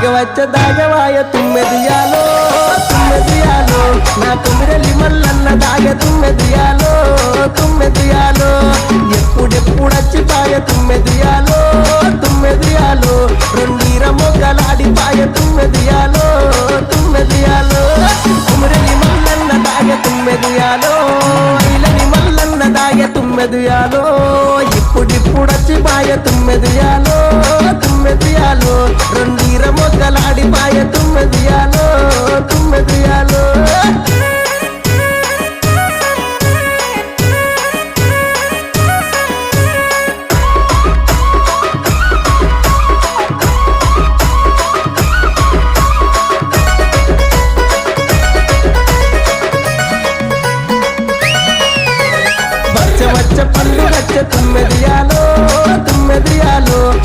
దాగవాయ తుమ్మెదియాలో తుమ్మెదియాలో నా తుమ్మిరెల్లి మల్లన్న దాగ తుమ్మెదియాలో తుమ్మెదియాలో ఎప్పుడెప్పుడచ్చిపాయ తుమ్మెదియాలో తుమ్మెదియాలో రెండీర మొగ్గలాడిపాయ తుమ్మెదియాలో తుమ్మెదియాలో తుమ్మిరెల్లి మల్లన్న దాగ తుమ్మెదియాలో ఇలని మల్లన్న దాగ తుమ్మెదియాలో ఇప్పుడిప్పుడచ్చిపాయ తుమ్మెదియాలో తుమ్మెదియాలో రెండీర మొగ్గలాడిపాయ తుమ్మెదియాలో తుమ్మెదియాలో